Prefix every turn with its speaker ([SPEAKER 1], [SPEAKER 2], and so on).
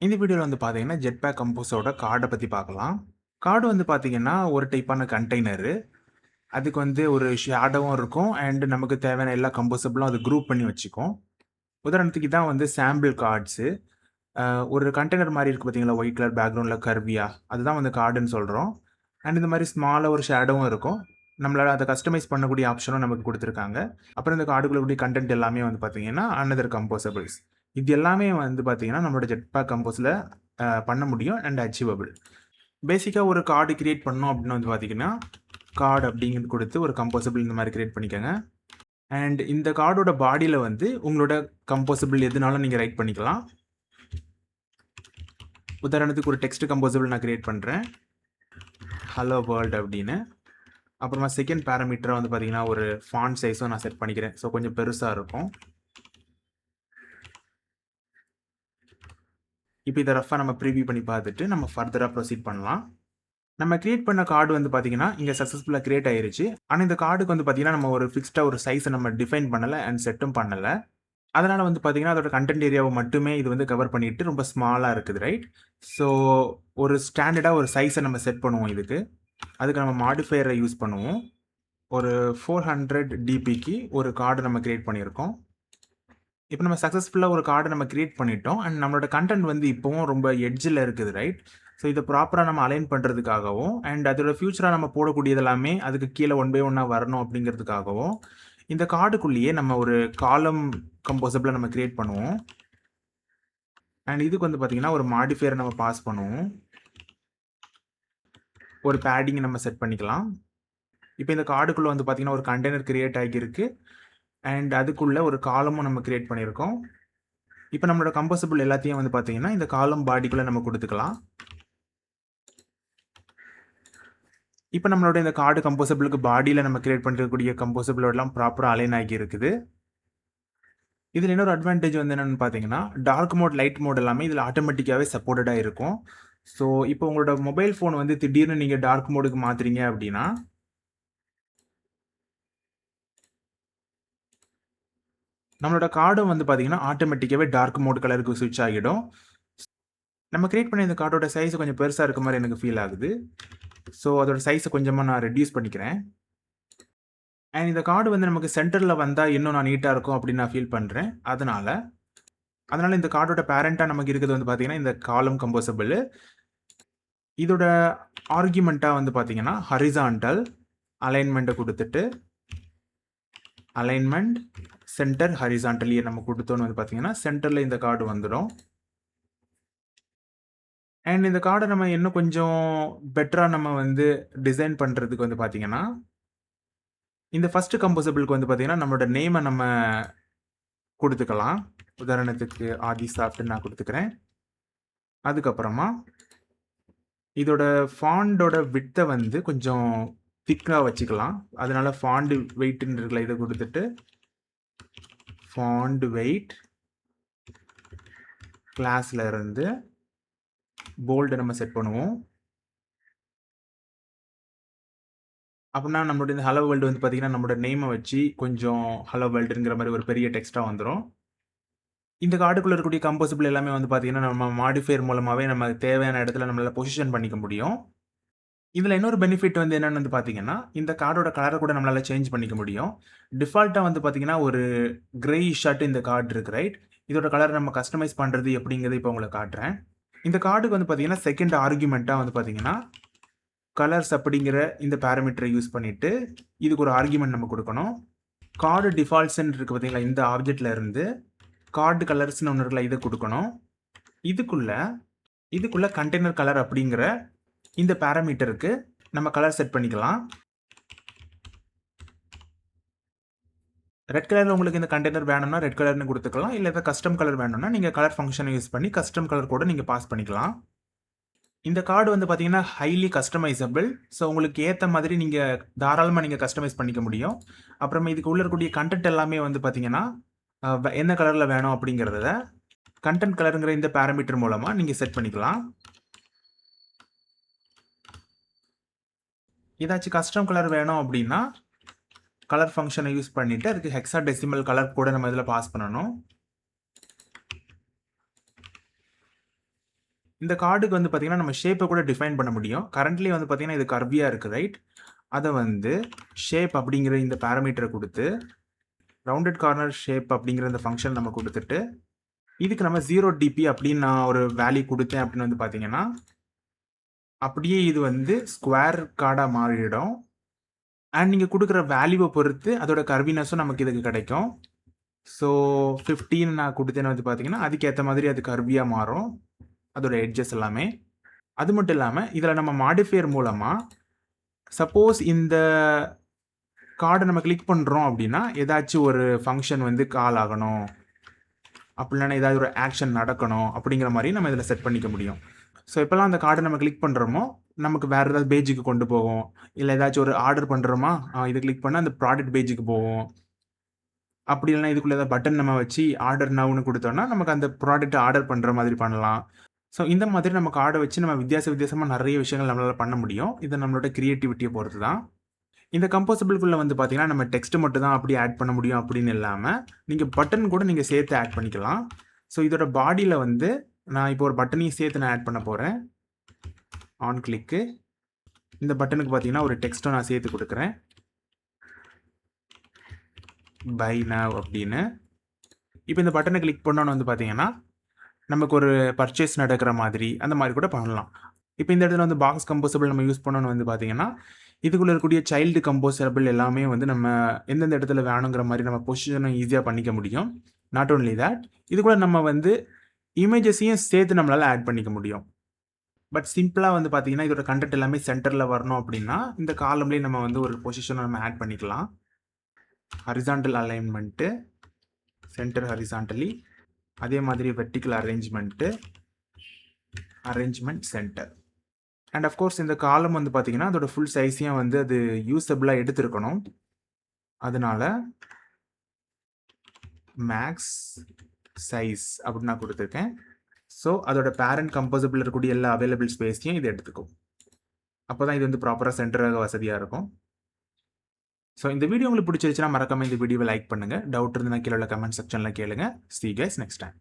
[SPEAKER 1] இந்த வீடியோல வந்து பார்த்தீங்கன்னா, Jetpack Compozோட கார்ட பத்தி பார்க்கலாம். கார்டு வந்து பார்த்தீங்கன்னா, ஒரு டைப்பான கண்டெய்னரு. அதுக்கு வந்து ஒரு ஷேடோவும் இருக்கும். அண்ட் நமக்கு தேவையான எல்லா கம்போசபிளும் அது குரூப் பண்ணி வச்சுக்கும். உதாரணத்துக்கு இதான் வந்து சாம்பிள் கார்ட்ஸு. அ ஒரு கண்டெய்னர் மாரி இருக்கு பார்த்தீங்களா? ஒயிட் கலர் பேக்கிரவுண்ட்ல கர்வியா. அதுதான் வந்து கார்டுன்னு சொல்றோம். அண்ட் இந்த மாரி ஸ்மாலா ஒரு ஷேடோவும் இருக்கும். நம்மளால அத கஸ்டமைஸ் பண்ணக்கூடிய ஆப்ஷனும் நமக்கு குடுத்துருக்காங்க. அப்புறம் இந்த கார்டுக்குள்ள கூடிய கன்டென்ட் எல்லாமே வந்து பார்த்தீங்கன்னா, அனதர் கம்போசபிள்ஸ். இது எல்லாமே வந்து பார்த்தீங்கன்னா, நம்மளோட Jetpack Compozல பண்ண முடியும் அண்ட் அச்சீவபிள். பேசிக்கா ஒரு கார்டு கிரியேட் பண்ணோம் அப்படின்னு வந்து பார்த்தீங்கன்னா, கார்டு அப்படிங்கிறது குடுத்து ஒரு கம்போசபிள் இந்த மாரி கிரியேட் பண்ணிக்கங்க. அண்ட் இந்த கார்டோட பாடியில வந்து உங்களோட கம்போசபிள் எதுனாலும் நீங்க ரைட் பண்ணிக்கலாம். உதாரணத்துக்கு ஒரு டெக்ஸ்ட் கம்போசபிள் நான் கிரியேட் பண்றேன். ஹலோ வேர்ல்ட் அப்படின்னு. அப்புறமா செகண்ட் பாராமீட்டரா வந்து பார்த்தீங்கன்னா, ஒரு ஃபாண்ட் சைஸும் நான் செட் பண்ணிக்கிறேன். ஸோ கொஞ்சம் பெருசா இருக்கும். இப்போ இத ரஃப்பா நம்ம ப்ரிவ்யூ பண்ணி பார்த்துட்டு, நம்ம ஃபர்தரா ப்ரொசீட் பண்ணலாம். நம்ம கிரியேட் பண்ண கார்டு வந்து பார்த்தீங்கன்னா, இங்க சக்சஸ்ஃபுல்லா கிரியேட் ஆயிருச்சு. ஆனா இந்த கார்டுக்கு வந்து பார்த்தீங்கன்னா, நம்ம ஒரு ஃபிக்ஸ்டா ஒரு சைஸ நம்ம டிஃபைன் பண்ணல அண்ட் செட்டும் பண்ணல. அதனால வந்து பார்த்தீங்கன்னா, அதோட கன்டென்ட் ஏரியாவ மட்டுமே இது வந்து கவர் பண்ணிட்டு ரொம்ப ஸ்மாலா இருக்குது, ரைட்? ஸோ ஒரு ஸ்டாண்டர்டா ஒரு சைஸ நம்ம செட் பண்ணுவோம் இதுக்கு. அதுக்கு நம்ம மாடிஃபையர யூஸ் பண்ணுவோம். ஒரு 400 டிபிக்கு ஒரு கார்டு நம்ம கிரியேட் பண்ணியிருக்கோம். இப்போ நம்ம சக்சஸ்ஃபுல்லா ஒரு கார்ட நம்ம கிரியேட் பண்ணிட்டோம். அண்ட் நம்மளோட கன்டென்ட் வந்து இப்பவும் ரொம்ப எட்ஜ்ல இருக்குது, ரைட்? ஸோ இத ப்ராப்பரா நம்ம அலைன் பண்றதுக்காகவும், அண்ட் அதோட ஃபியூச்சரா நம்ம போடக்கூடியது எல்லாமே அதுக்கு கீழ ஒன் பை ஒன்னா வரணும் அப்படிங்கிறதுக்காகவும், இந்த கார்டுக்குள்ளேயே நம்ம ஒரு காலம் கம்போசபிள நம்ம கிரியேட் பண்ணுவோம். அண்ட் இதுக்கு வந்து பார்த்தீங்கன்னா, ஒரு மாடிஃபையர நம்ம பாஸ் பண்ணுவோம். ஒரு பேடிங் நம்ம செட் பண்ணிக்கலாம். இப்போ இந்த கார்டுக்குள்ள வந்து பார்த்தீங்கன்னா, ஒரு கண்டெய்னர் கிரியேட் ஆகியிருக்கு. அண்ட் அதுக்குள்ள ஒரு காலமும் நம்ம கிரியேட் பண்ணியிருக்கோம். இப்போ நம்மளோட கம்போசபிள் எல்லாத்தையும் வந்து பார்த்தீங்கன்னா, இந்த காலம் பாடிக்குள்ள நம்ம குடுத்துக்கலாம். இப்போ நம்மளோட இந்த கார்டு கம்போசபிளுக்கு பாடியில நம்ம கிரியேட் பண்ணிருக்கக்கூடிய கம்போசபிளோடலாம் ப்ராப்பரா அலைன் ஆகி இருக்குது. இதுல இன்னொரு அட்வான்டேஜ் வந்து என்னன்னு பார்த்தீங்கன்னா, டார்க் மோட், லைட் மோட் எல்லாமே இதுல ஆட்டோமேட்டிக்காவே சப்போர்ட்டடா இருக்கும். ஸோ இப்போ உங்களோட மொபைல் ஃபோன் வந்து திடீர்னு நீங்க டார்க் மோடுக்கு மாத்துறீங்க அப்படின்னா, நம்மளோட கார்டும் வந்து பார்த்தீங்கன்னா, ஆட்டோமேட்டிக்காவே டார்க் மோட் கலருக்கு ஸ்விட்ச் ஆகிடும். நம்ம கிரியேட் பண்ண இந்த கார்டோட சைஸ் கொஞ்சம் பெருசா இருக்க மாரி எனக்கு ஃபீல் ஆகுது. ஸோ அதோட சைஸ கொஞ்சமா நான் ரெட்யூஸ் பண்ணிக்கிறேன். அண்ட் இந்த கார்டு வந்து நமக்கு சென்டர்ல வந்தா இன்னும் நான் நீட்டா இருக்கும் அப்படின்னு நான் ஃபீல் பண்றேன். அதனால இந்த கார்டோட பேரண்ட்டா நமக்கு இருக்கிறது வந்து பார்த்தீங்கன்னா, இந்த காலம் கம்போசபிள். இதோட ஆர்குமென்ட்டா வந்து பார்த்தீங்கன்னா, ஹாரிசான்டல் அலைன்மென்ட்ட குடுத்துட்டு, அலைன்மென்ட் சென்டர் ஹாரிசான்டலி நம்ம குடுத்தோம்னு வந்து பார்த்தீங்கன்னா, சென்டர்ல இந்த கார்டு வந்துரும். அண்ட் இந்த கார்ட நம்ம இன்னும் கொஞ்சம் பெட்டரா நம்ம வந்து டிசைன் பண்றதுக்கு வந்து பார்த்தீங்கன்னா, இந்த ஃபர்ஸ்ட் கம்போசபிள்க்கு வந்து பார்த்தீங்கன்னா, நம்மளோட நேம நம்ம குடுத்துக்கலாம். உதாரணத்துக்கு ஆதிசாஃப்ட்ன்னு நான் குடுத்துக்கிறேன். அதுக்கப்புறமா இதோட ஃபாண்டோட விட்த்த வந்து கொஞ்சம் திக்கா வச்சுக்கலாம். அதனால ஃபாண்ட் வெயிட்ன்னு இருக்குல்ல, இத குடுத்துட்டு, ஃபாண்ட் வெயிட் கிளாஸ்ல இருந்து போல்ட நம்ம செட் பண்ணுவோம். அப்பன்னா நம்மளுடைய இந்த ஹலோ வேர்ல்ட் வந்து பார்த்தீங்கன்னா, நம்மளோட நேம வச்சு கொஞ்சம் ஹலோ வேர்ல்டுங்கிற மாரி ஒரு பெரிய டெக்ஸ்ட்டா வந்துரும். இந்த கார்டுக்குள்ள இருக்கக்கூடிய கம்போசபிள் எல்லாமே வந்து பார்த்தீங்கன்னா, நம்ம மாடிஃபையர் மூலமாவே நம்ம தேவையான இடத்துல நம்மளால பொசிஷன் பண்ணிக்க முடியும். இதுல இன்னொரு பெனிஃபிட் வந்து என்னன்னு வந்து பார்த்தீங்கன்னா, இந்த கார்டோட கலர கூட நம்மளால சேஞ்ச் பண்ணிக்க முடியும். டிஃபால்ட்டா வந்து பார்த்தீங்கன்னா, ஒரு கிரேயிஷ்ஷாட்டு இந்த கார்ட் இருக்கு, ரைட்? இதோட கலர நம்ம கஸ்டமைஸ் பண்றது எப்படிங்கிறத இப்போ உங்களுக்கு காட்டுறேன். இந்த கார்டுக்கு வந்து பார்த்தீங்கன்னா, செகண்ட் ஆர்குமென்ட்டா வந்து பார்த்தீங்கன்னா, கலர்ஸ் அப்படிங்கிற இந்த பாராமீட்டர யூஸ் பண்ணிட்டு, இதுக்கு ஒரு ஆர்குமென்ட் நம்ம குடுக்கணும். கார்டு டிஃபால்ட்ஸ்ன்னு இருக்கு பார்த்தீங்களா? இந்த ஆப்ஜெக்ட்ல இருந்து கார்டு கலர்ஸ்ன்னு ஒண்ணு இருக்குல்ல, இத குடுக்கணும். இதுக்குள்ள இதுக்குள்ள கண்டெய்னர் கலர் அப்படிங்கிற இந்த பாராமீட்டருக்கு நம்ம கலர் செட் பண்ணிக்கலாம். ரெட் கலர்ல உங்களுக்கு இந்த கண்டெய்னர் வேணும்னா ரெட் கலர்ன்னு குடுத்துக்கலாம். இல்ல ஏதாவது கஸ்டம் கலர் வேணும்னா நீங்க கலர் ஃபங்ஷன யூஸ் பண்ணி கஸ்டம் கலர் கூட நீங்க பாஸ் பண்ணிக்கலாம். இந்த கார்டு வந்து பார்த்தீங்கன்னா, ஹைலி கஸ்டமைசபிள். ஸோ உங்களுக்கு ஏத்த மாதிரி நீங்க தாராளமா நீங்க கஸ்டமைஸ் பண்ணிக்க முடியும். அப்புறமா இதுக்கு உள்ள இருக்கக்கூடிய கன்டென்ட் எல்லாமே வந்து பார்த்தீங்கன்னா, என்ன கலர்ல வேணும் அப்படிங்கிறத கன்டென்ட் கலர்ங்கிற இந்த பாராமீட்டர் மூலமா நீங்க செட் பண்ணிக்கலாம். ஏதாச்சும் கஸ்டம் கலர் வேணும் அப்படின்னா, கலர் ஃபங்ஷன யூஸ் பண்ணிட்டு அதுக்கு ஹெக்ஸாடெசிமல் கலர் கூட நம்ம இதுல பாஸ் பண்ணணும். இந்த கார்டுக்கு வந்து பார்த்தீங்கன்னா, நம்ம ஷேப்பை கூட டிஃபைன் பண்ண முடியும். கரண்ட்லி வந்து பார்த்தீங்கன்னா, இது கர்வியா இருக்கு ரைட்? அத வந்து ஷேப் அப்படிங்கிற இந்த பாராமீட்டர குடுத்து, ரவுண்டட் கார்னர் ஷேப் அப்படிங்கிற இந்த ஃபங்ஷன் நம்ம குடுத்துட்டு, இதுக்கு நம்ம 0 டிபி அப்படின்னு நான் ஒரு வேல்யூ குடுத்தேன் அப்படின்னு வந்து பார்த்தீங்கன்னா, அப்படியே இது வந்து ஸ்கொயர் கார்டா மாறிடும். அண்ட் நீங்க குடுக்குற வேல்யூவ பொறுத்து அதோட கர்வினஸும் நமக்கு இதுக்கு கிடைக்கும். ஸோ 15 நான் குடுத்தேன்னு வந்து பார்த்தீங்கன்னா, அதுக்கேத்த மாதிரி அது கர்வியா மாறும். அதோட எட்ஜஸ் எல்லாமே. அது மட்டும் இல்லாம, இதுல நம்ம மாடிஃபையர் மூலமா, சப்போஸ் இந்த கார்ட நம்ம கிளிக் பண்றோம் அப்படின்னா, ஏதாச்சும் ஒரு ஃபங்ஷன் வந்து கால் ஆகணும். அப்படி இல்லன்னா ஏதாவது ஒரு ஆக்ஷன் நடக்கணும். அப்படிங்கிற மாரி நம்ம இதுல செட் பண்ணிக்க முடியும். ஸோ எப்பலாம் அந்த கார்ட நம்ம கிளிக் பண்றோமோ, நமக்கு வேற ஏதாவது பேஜுக்கு கொண்டு போகும். இல்ல ஏதாச்சும் ஒரு ஆர்டர் பண்றோமா, இத கிளிக் பண்ணா அந்த ப்ராடக்ட் பேஜுக்கு போகும். அப்படி இல்லன்னா இதுக்குள்ள ஏதாவது பட்டன் நம்ம வச்சு ஆர்டர் நவ்னு குடுத்தோம்னா, நமக்கு அந்த ப்ராடக்ட்ட ஆர்டர் பண்ற மாதிரி பண்ணலாம். ஸோ இந்த மாதிரி நம்ம கார்ட வச்சு நம்ம வித்தியாசமா நெறைய விஷயங்கள் நம்மளால பண்ண முடியும். இது நம்மளோட கிரியேட்டிவிட்டிய பொறுத்து தான். இந்த கம்போசபிள்குள்ள வந்து பார்த்தீங்கன்னா, நம்ம டெக்ஸ்ட் மட்டும் தான் அப்படியே ஆட் பண்ண முடியும் அப்படின்னு இல்லாம, நீங்க பட்டன் கூட நீங்க சேர்த்து ஆட் பண்ணிக்கலாம். ஸோ இதோட பாடியில வந்து நான் இப்போ ஒரு பட்டனையும் சேர்த்து நான் ஆட் பண்ண போறேன். ஆன் கிளிக்கு. இந்த பட்டனுக்கு பார்த்தீங்கன்னா, ஒரு டெக்ஸ்ட்டும் நான் சேர்த்து குடுக்குறேன். பை நவ் அப்படின்னு. இப்போ இந்த பட்டன கிளிக் பண்ணோனே வந்து பார்த்தீங்கன்னா, நமக்கு ஒரு பர்ச்சேஸ் நடக்கிற மாதிரி, அந்த மாரி கூட பண்ணலாம். இப்போ இந்த இடத்துல வந்து பாக்ஸ் கம்போசபிள் நம்ம யூஸ் பண்ணோம்னு வந்து பார்த்தீங்கன்னா, இதுக்குள்ள இருக்கக்கூடிய சைல்டு கம்போசபிள் எல்லாமே வந்து நம்ம எந்தெந்த இடத்துல வேணுங்கிற மாரி நம்ம பொசிஷனும் ஈஸியா பண்ணிக்க முடியும். நாட் ஒன்லி தட், இதுக்கூட நம்ம வந்து இமேஜஸையும் சேர்த்து நம்மளால ஆட் பண்ணிக்க முடியும். பட் சிம்பிளா வந்து பார்த்தீங்கன்னா, இதோட கன்டென்ட் எல்லாமே சென்டர்ல வரணும் அப்படின்னா, இந்த காலம்லயே நம்ம வந்து ஒரு பொசிஷன நம்ம ஆட் பண்ணிக்கலாம். ஹாரிசான்டல் அலைன்மென்ட், சென்டர் ஹாரிசான்டலி, அதே மாதிரி vertical arrangement, arrangement centre. And half course இந்த காலம் வந்து பார்த்தீங்கன்னா, அதோட ஃபுல் சைஸையும் வந்து அது யூசபிளா எடுத்திருக்கணும். அதனால மேக்ஸ் சைஸ் அப்படின்னு நான் குடுத்துருக்கேன். ஸோ அதோட பேரண்ட் கம்போசபிள் இருக்கக்கூடிய எல்லா அவைலபிள் ஸ்பேஸையும் இது எடுத்துக்கும். அப்பதான் இது வந்து ப்ராப்பரா சென்டராக வசதியா இருக்கும். ஸோ இந்த வீடியோ உங்களுக்கு பிடிச்சிருச்சுன்னா மறக்காம இந்த வீடியோவை லைக் பண்ணுங்க. டவுட் இருந்ததுன்னா கீழ உள்ள கமெண்ட் செக்ஷன்ல கேளுங்க. See you guys next time.